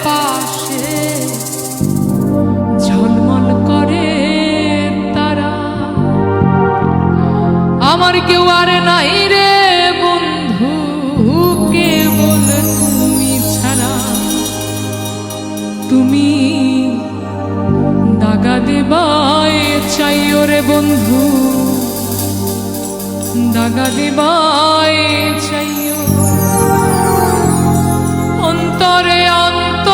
পাশে ঝলমল করে তারা। আমার কেউ আর নাই রে বন্ধু, কেবল তুমি ছাড়া। তুমি দাগা দেবায় চাইও রে বন্ধু, দাগা দেবায় চাইও। অন্তরে অন্তর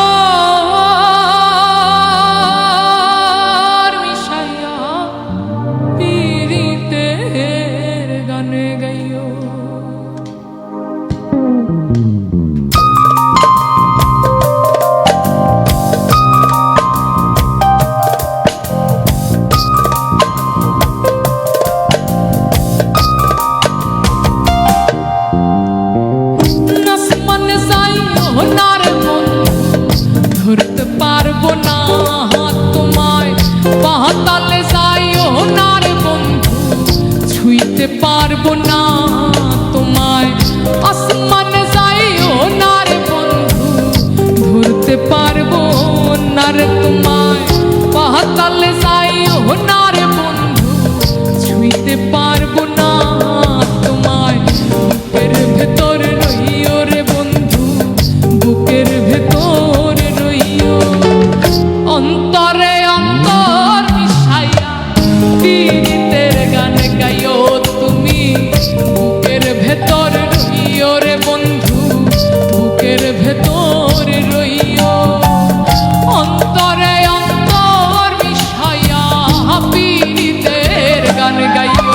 মিশাইয়া পীড়িতের গানে গাইও। ধরতে পারবো না তোমায়, পাতালে যাইও না রে বন্ধু, ছুঁইতে পারবো না তোমায়। আসমানে যাইও না রে বন্ধু, ধরতে পারবো না রে তোমায়। পাতালে যাইও না রে বন্ধু, ছুঁইতে পারবো না তোমায়। বুকের ভেতর রইও রে বন্ধু, বুকের ভেতর অন্তরে অন্তর মিশাইয়া পীড়িতের গান গাইও তুমি। বুকের ভেতর রইও রে বন্ধু, বুকের ভেতর রইও। অন্তরে অন্তর মিশাইয়া পীড়িতের গান গাইও।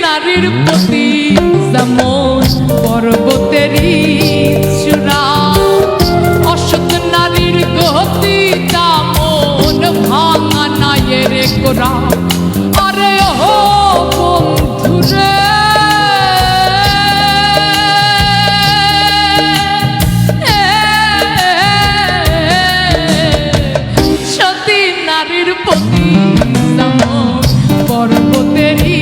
নারীর প্রতি যেমন পর্বতেরই চূড়া, অসৎ নারীর গতি তেমন ভাঙা নায়ের গোড়া। আরে ও বন্ধু রে, সতী নারীর প্রতি যেমন পর্বতেরই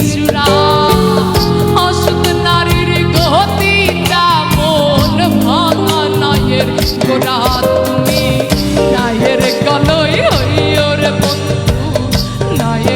চূড়া, অসৎ নারীর গতি তেমন ভাঙা নায়ের গোড়া। তুমি নায়ের গলই হইও রে বন্ধু, নায়ের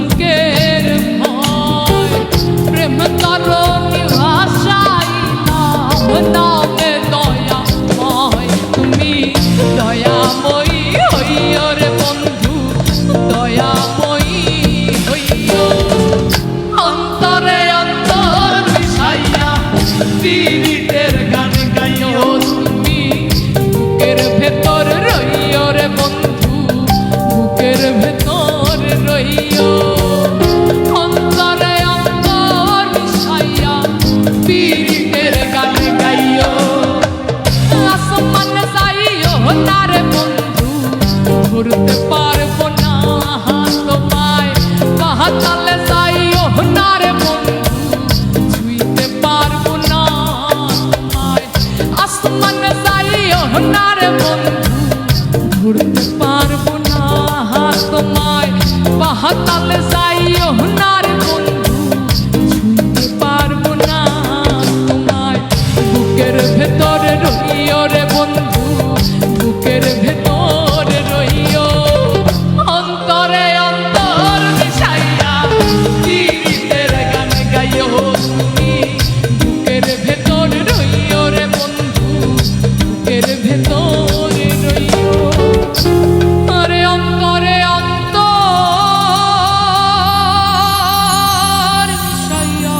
কলঙ্কের ভয় প্রেম তরণী ভাষাইলাম নামে দয়াময় তুমি দয়াময়ী হইও রে বন্ধু দয়াময়ী হইও অন্তরে অন্তর মিশাইয়া পীড়িতের গান গাইও তুমি বুকের ভেতর রইও রে বন্ধু বুকের ভেতর রইও অন্তরে অন্তর মিশাইয়া পীড়িতের গান গাইও আসমান যাইও না রে বন্ধু ঘুরতে পারবো না তোমায় পাহাতালে যাইও না রে বন্ধু ছুঁইতে পারবো না তোমায় আসমান যাইও না রে বন্ধু ঘুরতে পারবো না তোমায় পাহাতালে যাইও না রে বন্ধু ছুঁইতে পারবো না তোমায় বুকের ভেতরে রইও রে বন্ধু বুকের ভেতরে রইও অন্তরে অন্তর মিশাইয়া পীড়িতের গান গাইও তুমি বুকের ভেতরে রইও রে বন্ধু বুকের ভেতরে রইও আরে অন্তরে অন্তর মিশাইয়া